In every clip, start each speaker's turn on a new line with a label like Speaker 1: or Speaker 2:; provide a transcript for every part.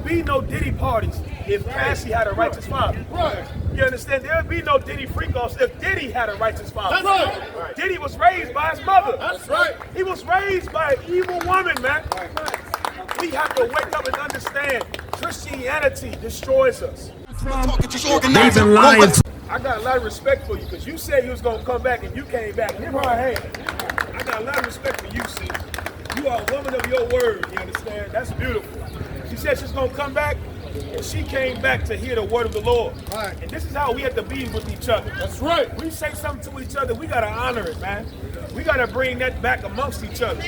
Speaker 1: would be no Diddy parties if Cassie had a righteous father.
Speaker 2: Right.
Speaker 1: You understand? There would be no Diddy freak-offs if Diddy had a righteous father.
Speaker 2: That's right.
Speaker 1: Diddy was raised by his mother.
Speaker 2: That's right.
Speaker 1: He was raised by an evil woman, man. We have to wake up and understand Christianity destroys us.
Speaker 3: Nathan Lyons.
Speaker 1: I got a lot of respect for you because you said you was going to come back and you came back. Give her a hand. I got a lot of respect for you, sis. You are a woman of your word, you understand? That's beautiful. She said she's going to come back, and she came back to hear the word of the Lord.
Speaker 2: Right.
Speaker 1: And this is how we have to be with each other.
Speaker 2: That's right.
Speaker 1: We say something to each other, we got to honor it, man. We got to bring that back amongst each other.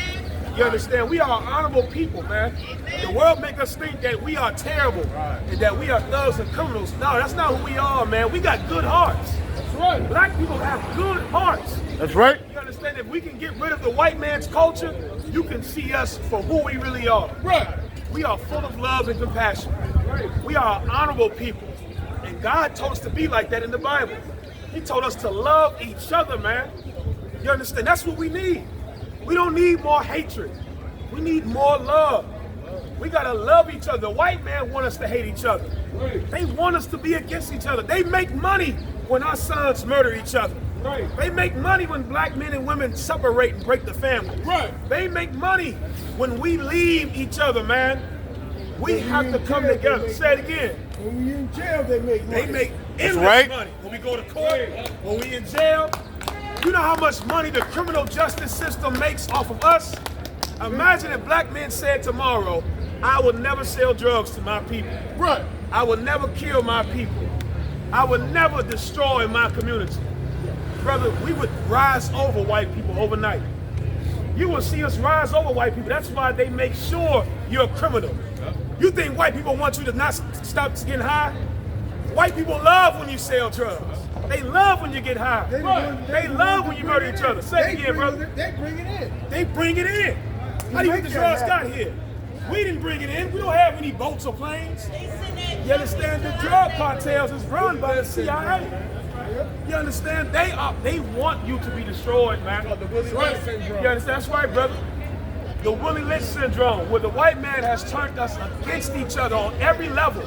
Speaker 1: You understand? We are honorable people, man. The world make us think that we are terrible and that we are thugs and criminals. No, that's not who we are, man. We got good hearts.
Speaker 2: That's right.
Speaker 1: Black people have good hearts.
Speaker 2: That's right.
Speaker 1: You understand? If we can get rid of the white man's culture, you can see us for who we really are.
Speaker 2: Right.
Speaker 1: We are full of love and compassion. We are honorable people. And God told us to be like that in the Bible. He told us to love each other, man. You understand? That's what we need. We don't need more hatred. We need more love. We gotta love each other. The white man want us to hate each other. They want us to be against each other. They make money when our sons murder each other. They make money when black men and women separate and break the family. They make money when we leave each other, man. We have to come together. Say it again.
Speaker 4: When we in jail, they make money.
Speaker 1: They make endless money. When we go to court, when we in jail, you know how much money the criminal justice system makes off of us? Imagine if black men said tomorrow, I will never sell drugs to my people.
Speaker 2: Right.
Speaker 1: I will never kill my people. I will never destroy my community. Brother, we would rise over white people overnight. You will see us rise over white people. That's why they make sure you're a criminal. You think white people want you to not stop getting high? White people love when you sell drugs. They love when you get high. They love when you murder each other. Say it again, brother.
Speaker 4: They bring it in.
Speaker 1: They bring it in. How do you think the drugs got here? We didn't bring it in. We don't have any boats or planes. You understand? The drug cartels is run by the CIA. You understand? They want you to be destroyed, man.
Speaker 4: The Willie Lynch syndrome.
Speaker 1: You understand? That's right, brother. The Willie Lynch syndrome, where the white man has turned us against each other on every level.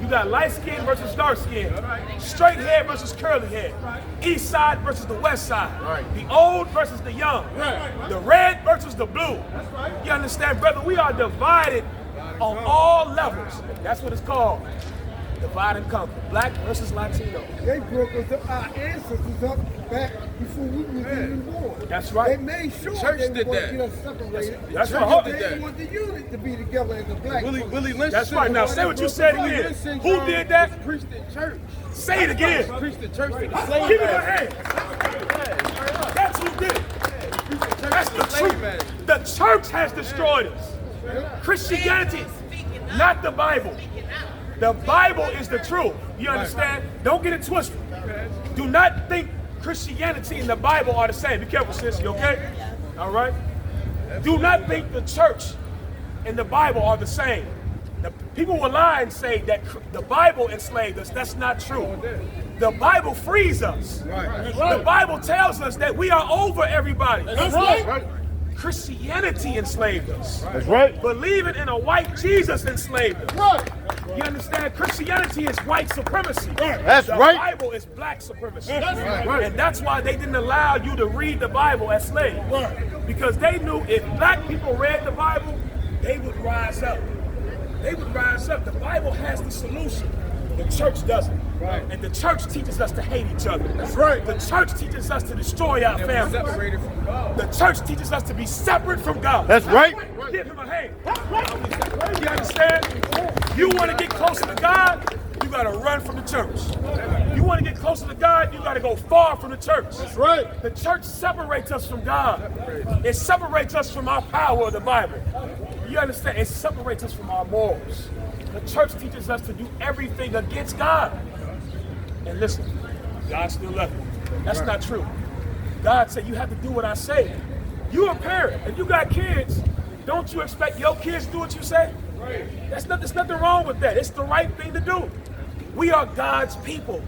Speaker 1: You got light skin versus dark skin, straight hair versus curly hair, east side versus the west side, the old versus the young, the red versus the blue. You understand, brother? We are divided on all levels. That's what it's called. Divide and conquer. Black versus Latino.
Speaker 4: They broke us up, our ancestors up back before we was even born.
Speaker 1: That's right.
Speaker 4: They made sure
Speaker 2: Church
Speaker 4: they
Speaker 2: did
Speaker 4: were
Speaker 2: that.
Speaker 4: going to get us separated.
Speaker 1: That's
Speaker 4: They
Speaker 1: right.
Speaker 4: didn't want the unit to be together as a black people.
Speaker 2: Willie Lynch.
Speaker 1: That's right. Now say what you said again. Who did that?
Speaker 2: Preached in church.
Speaker 1: Say it again.
Speaker 2: Preached in church.
Speaker 1: Give me my hand. That's who did it. That's the truth. The church has destroyed us. Christianity, not the Bible. The Bible is the truth. You understand? Don't get it twisted. Do not think Christianity and the Bible are the same. Be careful, sis. You okay? All right? Do not think the church and the Bible are the same. The people will lie and say that the Bible enslaved us. That's not true. The Bible frees us. The Bible tells us that we are over everybody.
Speaker 2: That's right.
Speaker 1: Christianity enslaved us.
Speaker 2: That's right.
Speaker 1: Believing in a white Jesus enslaved us.
Speaker 2: Right.
Speaker 1: You understand? Christianity is white supremacy.
Speaker 2: That's
Speaker 1: the
Speaker 2: right.
Speaker 1: Bible is black supremacy.
Speaker 2: That's right.
Speaker 1: And that's why they didn't allow you to read the Bible as slaves. Because they knew if black people read the Bible, they would rise up. They would rise up. The Bible has the solution. The church doesn't. And the church teaches us to hate each other. That's right. The church teaches us to destroy our families.
Speaker 2: Separated from God.
Speaker 1: The church teaches us to be separate from God.
Speaker 2: That's right.
Speaker 1: Give him a hand. You understand? You want to get closer to God, you got to run from the church. You want to get closer to God, you got to go far from the church.
Speaker 2: That's right.
Speaker 1: The church separates us from God. It separates us from our power of the Bible. You understand? It separates us from our morals. The church teaches us to do everything against God. And listen, God still loves you. That's not true. God said you have to do what I say. You're a parent. If you got kids, don't you expect your kids to do what you say? There's nothing wrong with that. It's the right thing to do. We are God's people.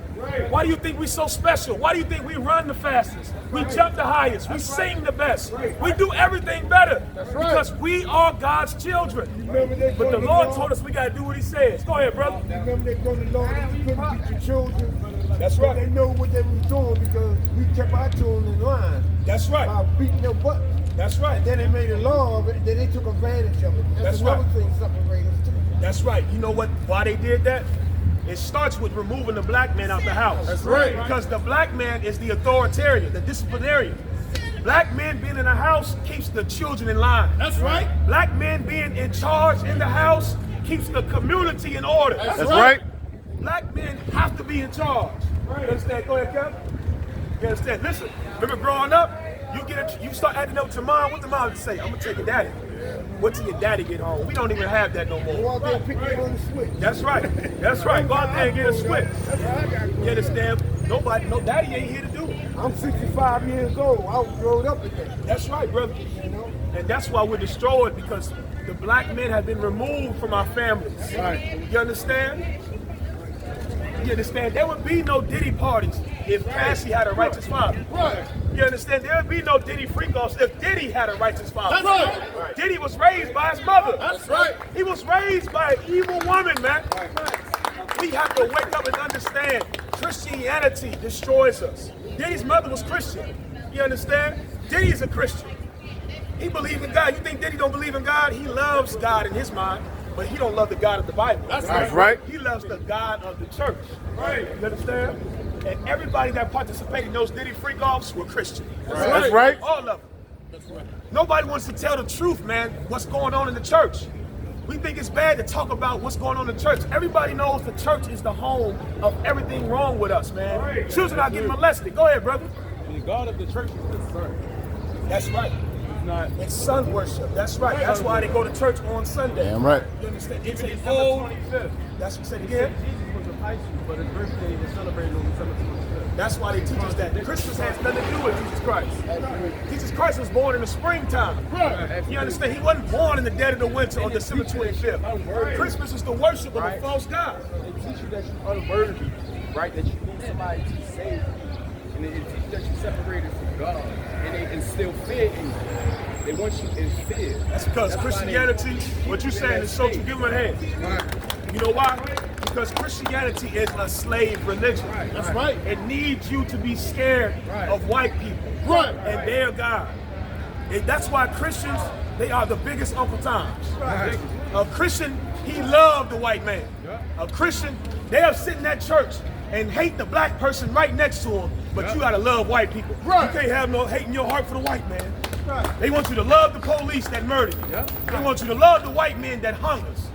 Speaker 1: Why do you think we're so special? Why do you think we run the fastest? We jump the highest. We sing the best. We do everything better because we are God's children. But the Lord told us we got to do what he says. Go ahead, brother.
Speaker 4: Remember they told the Lord that we couldn't beat the children.
Speaker 1: That's right.
Speaker 4: They know what they were doing because we kept our children in line.
Speaker 1: That's right.
Speaker 4: By beating their butt.
Speaker 1: That's right.
Speaker 4: And then they made a law of it, and then they took advantage of it.
Speaker 1: That's
Speaker 4: another
Speaker 1: right.
Speaker 4: thing separated us too.
Speaker 1: That's right. You know what? Why they did that? It starts with removing the black man out the house.
Speaker 2: That's right.
Speaker 1: Because the black man is the authoritarian, the disciplinarian. Black men being in the house keeps the children in line.
Speaker 2: That's right.
Speaker 1: Black men being in charge in the house keeps the community in order.
Speaker 2: That's right.
Speaker 1: Black men have to be in charge. You understand? Go ahead, Kevin. You understand? Listen, remember growing up, you start acting up with your mom. What the mom would say? I'm gonna take your daddy. Wait till your daddy get home. We don't even have that no
Speaker 4: Go
Speaker 1: more.
Speaker 4: out there and pick it on the switch.
Speaker 1: That's right. That's right. Go out there and get a switch. You understand? No daddy ain't here to do it.
Speaker 4: I'm 65 years old. I was growing up again.
Speaker 1: That's right, brother.
Speaker 4: You know?
Speaker 1: And that's why we're destroyed, because the black men have been removed from our families.
Speaker 2: Right.
Speaker 1: You understand? You understand? There would be no Diddy parties if Cassie had a righteous father.
Speaker 2: Right.
Speaker 1: You understand? There would be no Diddy freak-offs if Diddy had a righteous father.
Speaker 2: That's right.
Speaker 1: Diddy was raised by his mother.
Speaker 2: That's right.
Speaker 1: He was raised by an evil woman, man. We have to wake up and understand Christianity destroys us. Diddy's mother was Christian. You understand? Diddy's a Christian. He believes in God. You think Diddy don't believe in God? He loves God in his mind, but he don't love the God of the Bible.
Speaker 2: That's right.
Speaker 1: He loves the God of the church. Right. You understand? And everybody that participated in those Diddy freak-offs were Christian.
Speaker 2: That's right.
Speaker 1: All of them. That's right. Nobody wants to tell the truth, man, what's going on in the church. We think it's bad to talk about what's going on in the church. Everybody knows the church is the home of everything wrong with us, man. Right. Children are getting molested. Go ahead, brother.
Speaker 2: The God of the church is the Son.
Speaker 1: That's right.
Speaker 2: Not.
Speaker 1: It's son worship. That's right. That's why they go to church on Sunday.
Speaker 2: Damn right.
Speaker 1: You understand? It's an
Speaker 2: December
Speaker 1: old.
Speaker 2: 25th.
Speaker 1: That's what said again.
Speaker 2: Jesus was a high school, but his birthday was celebrated on December 25th.
Speaker 1: That's why they teach us that Christmas has nothing to do with Jesus Christ. Jesus Christ was born in the springtime.
Speaker 2: Right.
Speaker 1: You understand? He wasn't born in the dead of the winter on December 25th. Christmas is the worship of a false God.
Speaker 2: They teach you that you are unworthy, right? That you need somebody to save you. And they teach you that you're separated from God. And they instill fear in you. They want you in fear.
Speaker 1: That's because Christianity, what you're saying is so true. Give them a hand.
Speaker 2: Right.
Speaker 1: You know why? Because Christianity is a slave religion.
Speaker 2: That's right.
Speaker 1: It needs you to be scared of white people.
Speaker 2: Right.
Speaker 1: And their God. And that's why Christians, they are the biggest Uncle Toms.
Speaker 2: Right.
Speaker 1: A Christian, he loved the white man. A Christian, they'll sit in that church and hate the black person right next to him, but you gotta love white people.
Speaker 2: Right.
Speaker 1: You can't have no hate in your heart for the white man. Right. They want you to love the police that murdered you. They want you to love the white men that hung us.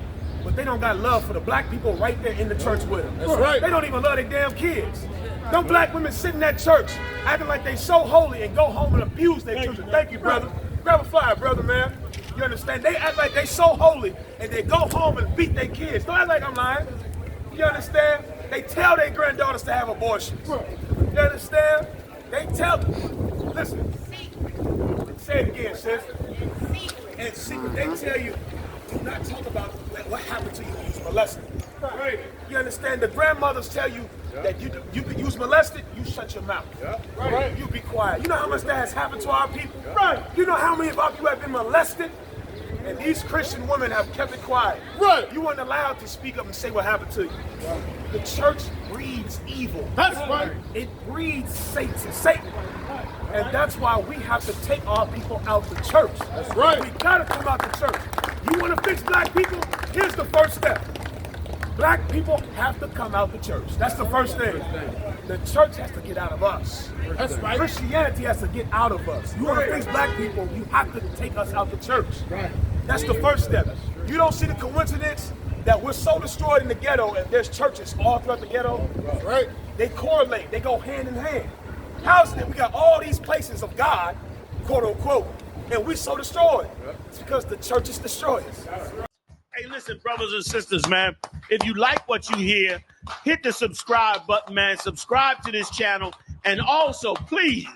Speaker 1: But they don't got love for the black people right there in the church with them.
Speaker 2: That's right.
Speaker 1: They don't even love their damn kids. Them black women sit in that church acting like they so holy and go home and abuse their children. Thank you, brother. Grab a fire, brother, man. You understand? They act like they so holy and they go home and beat their kids. Don't act like I'm lying. You understand? They tell their granddaughters to have abortions. You understand? They tell them. Listen. Say it again, sis. And secret, they tell you, do not talk about what happened to you when you was molested. Right. You understand? The grandmothers tell you that you was molested, you shut your mouth. Right. You be quiet. You know how much that has happened to our people? Right. You know how many of our people have been molested? And these Christian women have kept it quiet. Right. You weren't allowed to speak up and say what happened to you. Right. The church breeds evil. That's right. It breeds Satan. And that's why we have to take our people out the church. That's right. We gotta come out the church. You wanna fix black people? Here's the first step. Black people have to come out the church. That's the first thing. The church has to get out of us. That's right. Christianity has to get out of us. You wanna fix black people, you have to take us out the church. Right. That's the first step. You don't see the coincidence that we're so destroyed in the ghetto and there's churches all throughout the ghetto? Right. They correlate, they go hand in hand. How's it? We got all these places of God, quote unquote, and we're so destroyed. It's because the church is destroyed.
Speaker 5: Hey, listen, brothers and sisters, man. If you like what you hear, hit the subscribe button, man. Subscribe to this channel. And also, please,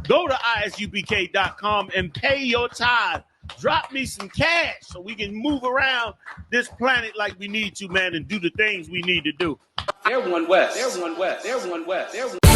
Speaker 5: go to ISUPK.com and pay your tithe. Drop me some cash so we can move around this planet like we need to, man, and do the things we need to do.
Speaker 6: They're one West. They're one West. They're one West. They're one.